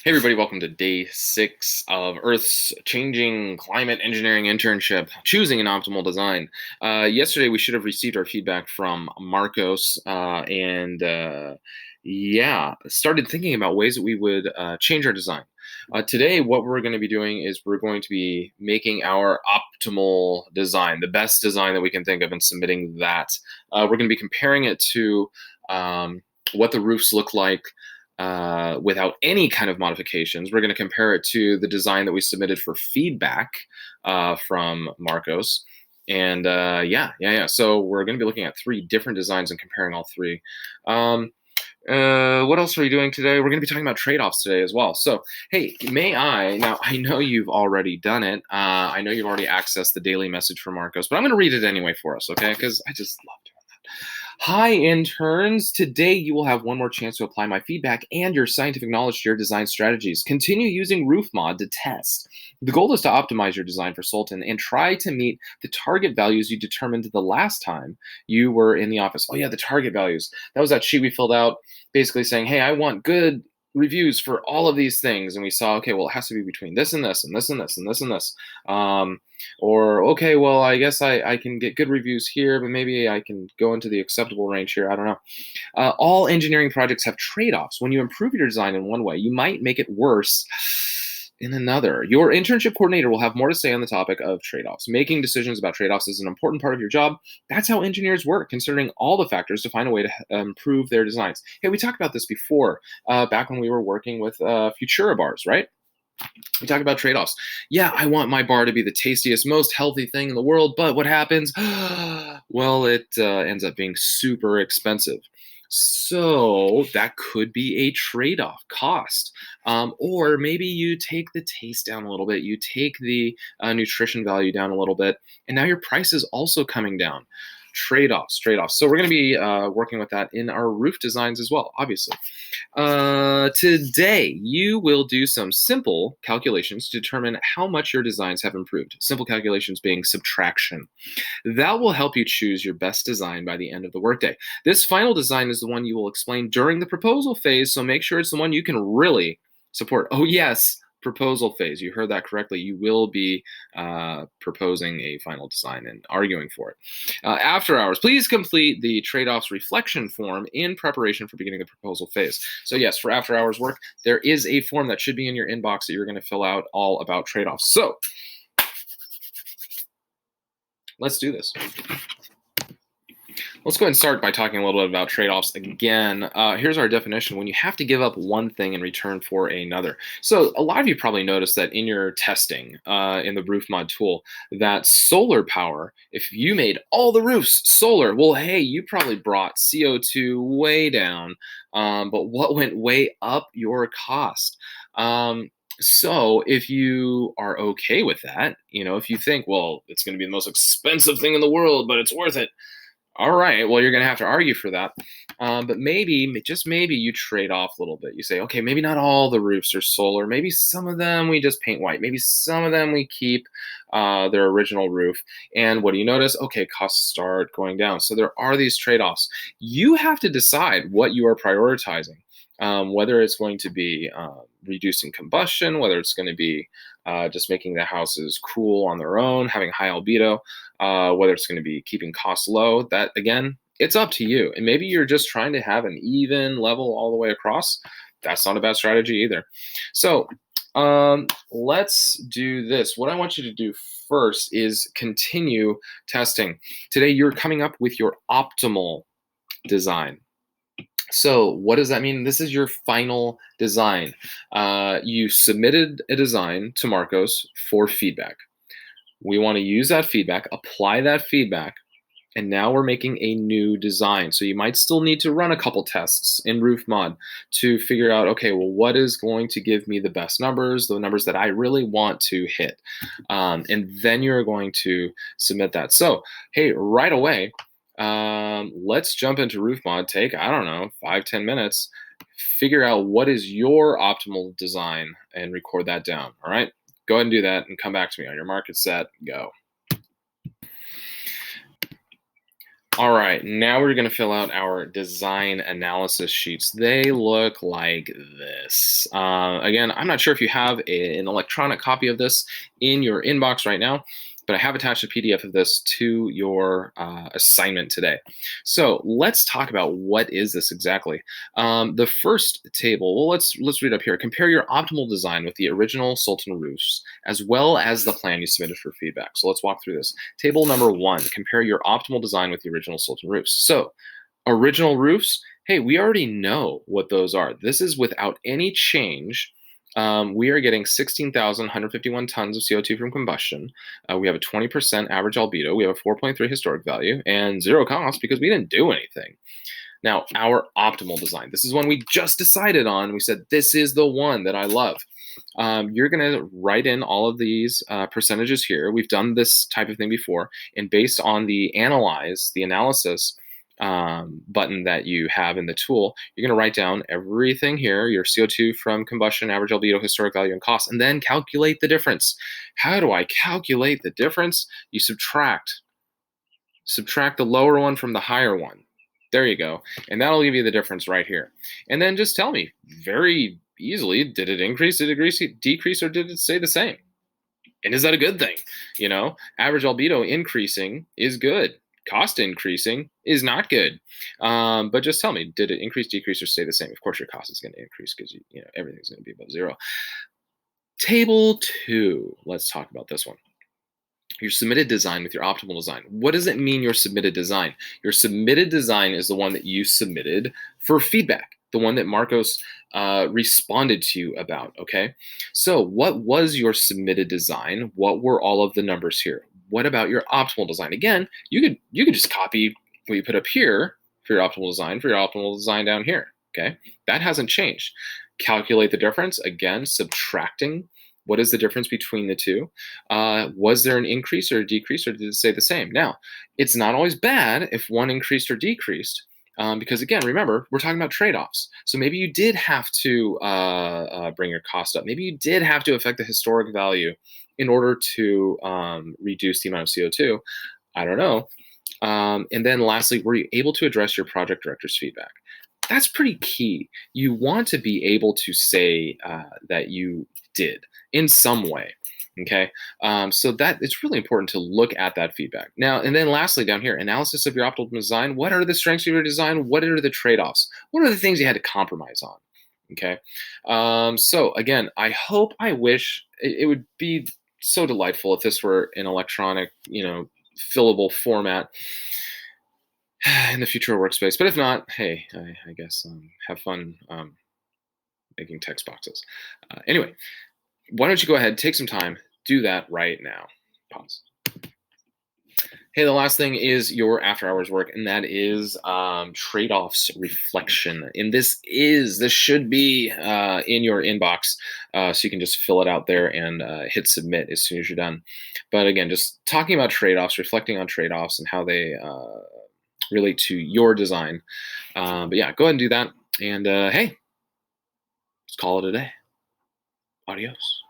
Hey everybody, welcome to day 6 of Earth's changing climate engineering internship, choosing an optimal design. Yesterday we should have received our feedback from Marcos and yeah, started thinking about ways that we would change our design. Today what we're going to be doing is we're going to be making our optimal design, the best design that we can think of, and submitting that. We're going to be comparing it to what the roofs look like without any kind of modifications. We're going to compare it to the design that we submitted for feedback from Marcos. And yeah. So we're going to be looking at 3 different designs and comparing all 3. What else are we doing today? We're going to be talking about trade-offs today as well. So, hey, now I know you've already done it. I know you've already accessed the daily message from Marcos, but I'm going to read it anyway for us, okay? Because I just love doing that. Hi, interns. Today you will have one more chance to apply my feedback and your scientific knowledge to your design strategies. Continue using RoofMod to test. The goal is to optimize your design for Sultan and try to meet the target values you determined the last time you were in the office. Oh, yeah, the target values. That was that sheet we filled out basically saying, hey, I want good reviews for all of these things. And we saw, okay, well, it has to be between this and this and this and this and this and this. Or, okay, well, I guess I can get good reviews here, but maybe I can go into the acceptable range here. I don't know. All engineering projects have trade-offs. When you improve your design in one way, you might make it worse in another. Your internship coordinator will have more to say on the topic of trade-offs. Making decisions about trade-offs is an important part of your job. That's how engineers work, considering all the factors to find a way to improve their designs. Hey, we talked about this before, back when we were working with Futura bars, right? We talk about trade-offs. Yeah, I want my bar to be the tastiest, most healthy thing in the world, but what happens? Well, it ends up being super expensive. So that could be a trade-off cost. Or maybe you take the taste down a little bit, you take the nutrition value down a little bit, and now your price is also coming down. Trade-offs. So we're going to be working with that in our roof designs as well, obviously. Today, you will do some simple calculations to determine how much your designs have improved. Simple calculations being subtraction. That will help you choose your best design by the end of the workday. This final design is the one you will explain during the proposal phase, so make sure it's the one you can really support. Oh, yes, proposal phase. You heard that correctly. You will be proposing a final design and arguing for it. After hours, please complete the trade-offs reflection form in preparation for beginning the proposal phase. So yes, for after hours work, there is a form that should be in your inbox that you're going to fill out all about trade-offs. So let's do this. Let's go ahead and start by talking a little bit about trade-offs again. Here's our definition: when you have to give up one thing in return for another. So a lot of you probably noticed that in your testing in the roof mod tool, that solar power, if you made all the roofs solar, well, hey, you probably brought CO2 way down, but what went way up? Your cost. So if you are okay with that, if you think, well, it's going to be the most expensive thing in the world, but it's worth it, all right, well, you're going to have to argue for that. But maybe, just maybe, you trade off a little bit. You say, okay, maybe not all the roofs are solar. Maybe some of them we just paint white. Maybe some of them we keep their original roof. And what do you notice? Okay, costs start going down. So there are these trade-offs. You have to decide what you are prioritizing. Whether it's going to be reducing combustion, whether it's going to be just making the houses cool on their own, having high albedo, whether it's going to be keeping costs low. That, again, it's up to you. And maybe you're just trying to have an even level all the way across. That's not a bad strategy either. So let's do this. What I want you to do first is continue testing. Today, you're coming up with your optimal design. So what does that mean? This is your final design. You submitted a design to Marcos for feedback. We want to use that feedback, apply that feedback, and now we're making a new design. So you might still need to run a couple tests in RoofMod to figure out, okay, well, what is going to give me the best numbers, the numbers that I really want to hit. And then you're going to submit that. So, hey, right away, let's jump into RoofMod. Take, I don't know, 5-10 minutes. Figure out what is your optimal design and record that down. All right, go ahead and do that and come back to me on your mark, get set, go. All right, now we're going to fill out our design analysis sheets. They look like this. Again, I'm not sure if you have an electronic copy of this in your inbox right now, but I have attached a PDF of this to your assignment today. So let's talk about what is this exactly. The first table, well, let's read up here. Compare your optimal design with the original Sultan roofs, as well as the plan you submitted for feedback. So let's walk through this. Table number 1, compare your optimal design with the original Sultan roofs. So original roofs, hey, we already know what those are. This is without any change. We are getting 16,151 tons of CO2 from combustion. We have a 20% average albedo. We have a 4.3 historic value and 0 cost because we didn't do anything. Now, our optimal design. This is one we just decided on. We said, this is the one that I love. You're going to write in all of these percentages here. We've done this type of thing before. And based on the analysis button that you have in the tool, you're going to write down everything here, your CO2 from combustion, average albedo, historic value, and cost, and then calculate the difference. How do I calculate the difference? You subtract the lower one from the higher one. There you go. And that'll give you the difference right here. And then just tell me very easily, did it increase, did it decrease, or did it stay the same? And is that a good thing? You know, average albedo increasing is good. Cost increasing is not good. But just tell me, did it increase, decrease, or stay the same? Of course, your cost is going to increase because you know everything's going to be above 0. Table 2. Let's talk about this one. Your submitted design with your optimal design. What does it mean, your submitted design? Your submitted design is the one that you submitted for feedback, the one that Marcos responded to you about, okay? So what was your submitted design? What were all of the numbers here? What about your optimal design? Again, you could just copy what you put up here for your optimal design down here, okay? That hasn't changed. Calculate the difference, again, subtracting. What is the difference between the two? Was there an increase or a decrease, or did it stay the same? Now, it's not always bad if one increased or decreased, because again, remember, we're talking about trade-offs. So maybe you did have to bring your cost up. Maybe you did have to affect the historic value in order to reduce the amount of CO2. I don't know. And then lastly, were you able to address your project director's feedback? That's pretty key. You want to be able to say that you did in some way. Okay, so that it's really important to look at that feedback. Now, and then lastly down here, analysis of your optimal design. What are the strengths of your design? What are the trade-offs? What are the things you had to compromise on? Okay, so again, I wish it would be so delightful if this were an electronic, fillable format in the future workspace. But if not, hey, I guess have fun making text boxes. Anyway, why don't you go ahead, take some time, do that right now. Pause. Hey, the last thing is your after hours work, and that is trade-offs reflection. And this should be in your inbox, so you can just fill it out there and hit submit as soon as you're done. But again, just talking about trade-offs, reflecting on trade-offs and how they relate to your design. But yeah, go ahead and do that. And hey, let's call it a day. Adios.